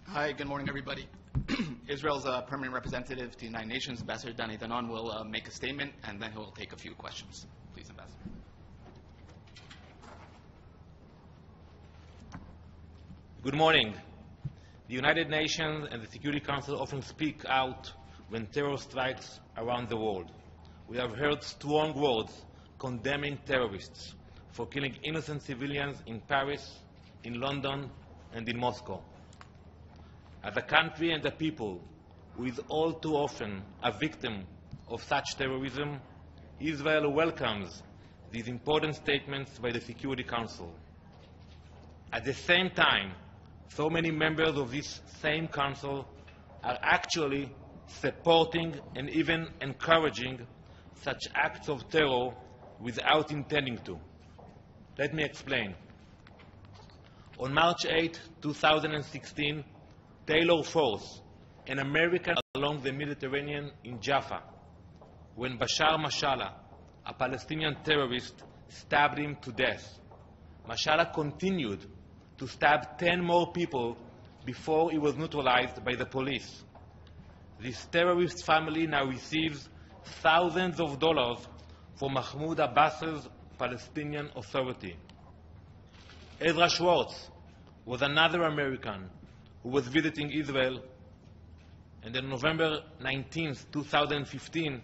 Hi, good morning, everybody. Israel's permanent representative to the United Nations, Ambassador Danon, will make a statement, and then he'll take a few questions. Please, Ambassador. Good morning. The United Nations and the Security Council often speak out when terror strikes around the world. We have heard strong words condemning terrorists for killing innocent civilians in Paris, in London, and in Moscow. As a country and a people who is all too often a victim of such terrorism, Israel welcomes these important statements by the Security Council. At the same time, so many members of this same council are actually supporting and even encouraging such acts of terror without intending to. Let me explain. On March 8, 2016, Taylor Force, an American along the Mediterranean in Jaffa, when Bashar Mashallah, a Palestinian terrorist, stabbed him to death. Mashallah continued to stab 10 more people before he was neutralized by the police. This terrorist family now receives thousands of dollars from Mahmoud Abbas's Palestinian Authority. Ezra Schwartz was another American who was visiting Israel, and on November 19, 2015,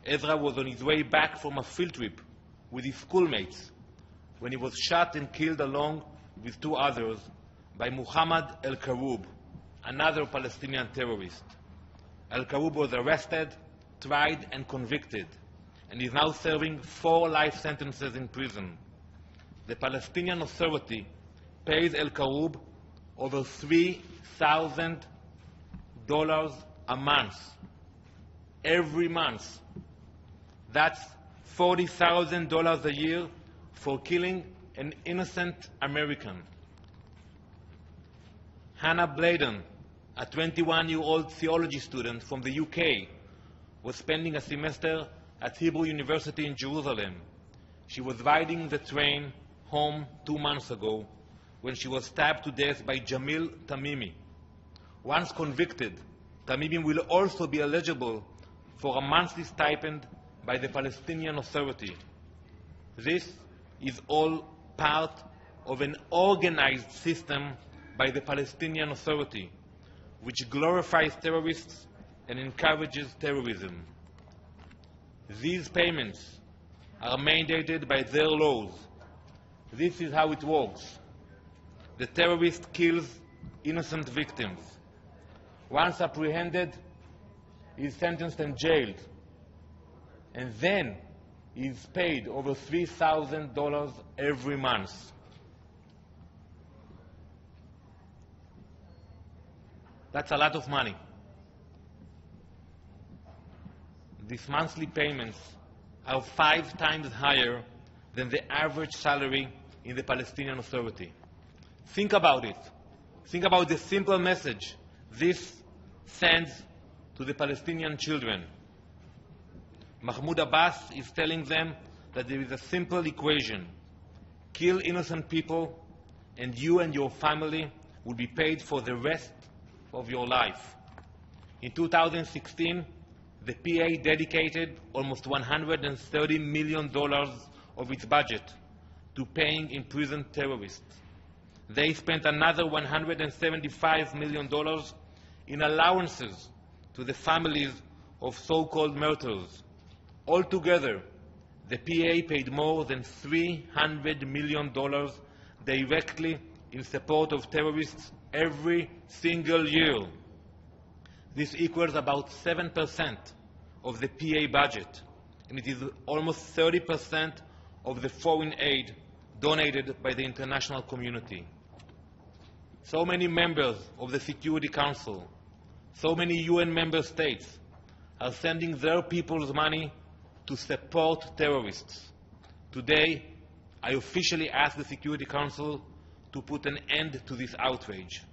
Ezra was on his way back from a field trip with his schoolmates when he was shot and killed along with two others by Muhammad al-Karoub, another Palestinian terrorist. Al-Karoub was arrested, tried, and convicted, and is now serving 4 life sentences in prison. The Palestinian Authority pays al-Karoub over $3,000 a month, every month. That's $40,000 a year for killing an innocent American. Hannah Bladen, a 21-year-old theology student from the UK, was spending a semester at Hebrew University in Jerusalem. She was riding the train home 2 months ago when she was stabbed to death by Jamil Tamimi. Once convicted, Tamimi will also be eligible for a monthly stipend by the Palestinian Authority. This is all part of an organized system by the Palestinian Authority, which glorifies terrorists and encourages terrorism. These payments are mandated by their laws. This is how it works. The terrorist kills innocent victims. Once apprehended, he is sentenced and jailed, and then he is paid over $3,000 every month. That's a lot of money. These monthly payments are 5 times higher than the average salary in the Palestinian Authority. Think about it. Think about the simple message this sends to the Palestinian children. Mahmoud Abbas is telling them that there is a simple equation. Kill innocent people, and you and your family will be paid for the rest of your life. In 2016, the PA dedicated almost $130 million of its budget to paying imprisoned terrorists. They spent another $175 million in allowances to the families of so-called martyrs. Altogether, the PA paid more than $300 million directly in support of terrorists every single year. This equals about 7% of the PA budget, and it is almost 30% of the foreign aid donated by the international community. So many members of the Security Council, so many UN member states are sending their people's money to support terrorists. Today, I officially ask the Security Council to put an end to this outrage.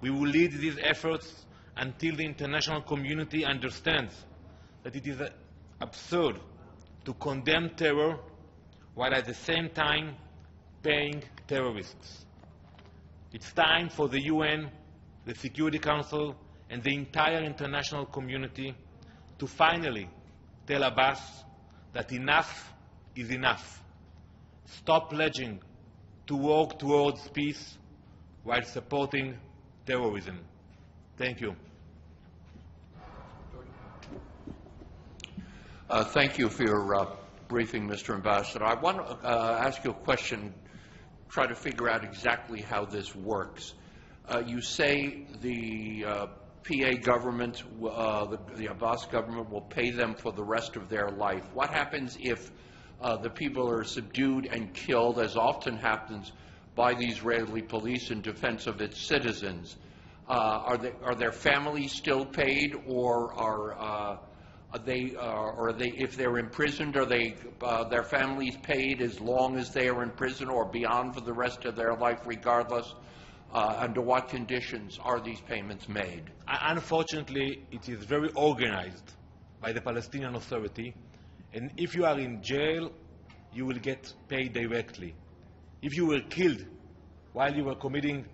We will lead these efforts until the international community understands that it is absurd to condemn terror while at the same time paying terrorists. It's time for the UN, the Security Council, and the entire international community to finally tell Abbas that enough is enough. Stop pledging to work towards peace while supporting terrorism. Thank you. Thank you for your briefing, Mr. Ambassador. I want to ask you a question, try to figure out exactly how this works. You say the PA government, the Abbas government, will pay them for the rest of their life. What happens if the people are subdued and killed, as often happens, by the Israeli police in defense of its citizens? Are their families still paid, or are they, if they're imprisoned, are their families paid as long as they are in prison or beyond for the rest of their life, regardless? Under what conditions are these payments made? Unfortunately, it is very organized by the Palestinian Authority, and if you are in jail, you will get paid directly. If you were killed while you were committing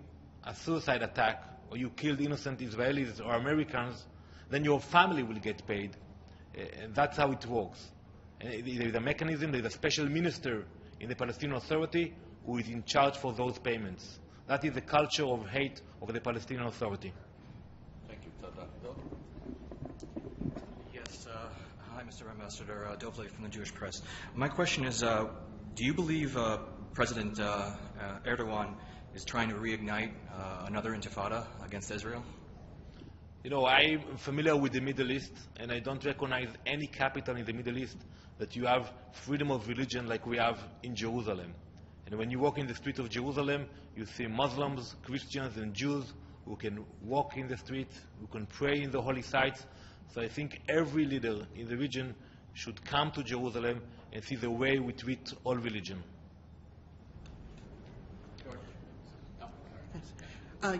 a suicide attack, or you killed innocent Israelis or Americans, then your family will get paid. That's how it works. There is a mechanism, there is a special minister in the Palestinian Authority who is in charge for those payments. That is the culture of hate of the Palestinian Authority. Thank you. Bill? Yes. Hi, Mr. Ambassador. Dovley from the Jewish Press. My question is, do you believe President Erdogan is trying to reignite another intifada against Israel? You know, I'm familiar with the Middle East, and I don't recognize any capital in the Middle East that you have freedom of religion like we have in Jerusalem. And when you walk in the streets of Jerusalem, you see Muslims, Christians, and Jews who can walk in the street, who can pray in the holy sites. So I think every leader in the region should come to Jerusalem and see the way we treat all religion.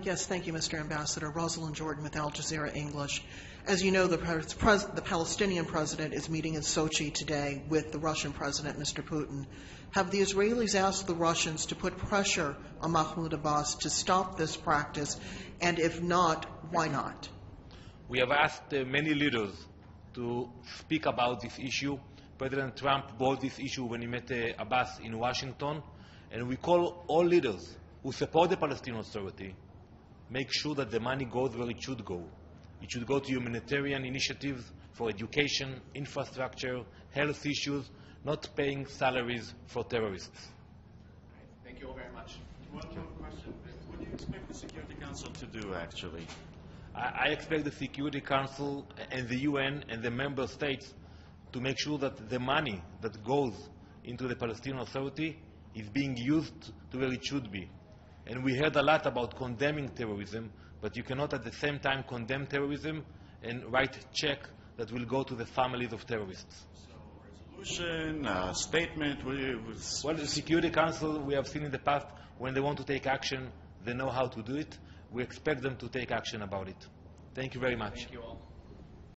Yes, thank you, Mr. Ambassador. Rosalind Jordan with Al Jazeera English. As you know, the Palestinian president is meeting in Sochi today with the Russian president, Mr. Putin. Have the Israelis asked the Russians to put pressure on Mahmoud Abbas to stop this practice? And if not, why not? We have asked many leaders to speak about this issue. President Trump brought this issue when he met Abbas in Washington. And we call all leaders who support the Palestinian Authority, make sure that the money goes where it should go. It should go to humanitarian initiatives for education, infrastructure, health issues, not paying salaries for terrorists. Thank you all very much. One more question. What do you expect the Security Council to do, actually? I expect the Security Council and the UN and the member states to make sure that the money that goes into the Palestinian Authority is being used to where it should be. And we heard a lot about condemning terrorism, but you cannot at the same time condemn terrorism and write a check that will go to the families of terrorists. So, resolution, statement, Well, the Security Council, we have seen in the past, when they want to take action, they know how to do it. We expect them to take action about it. Thank you very much. Thank you all.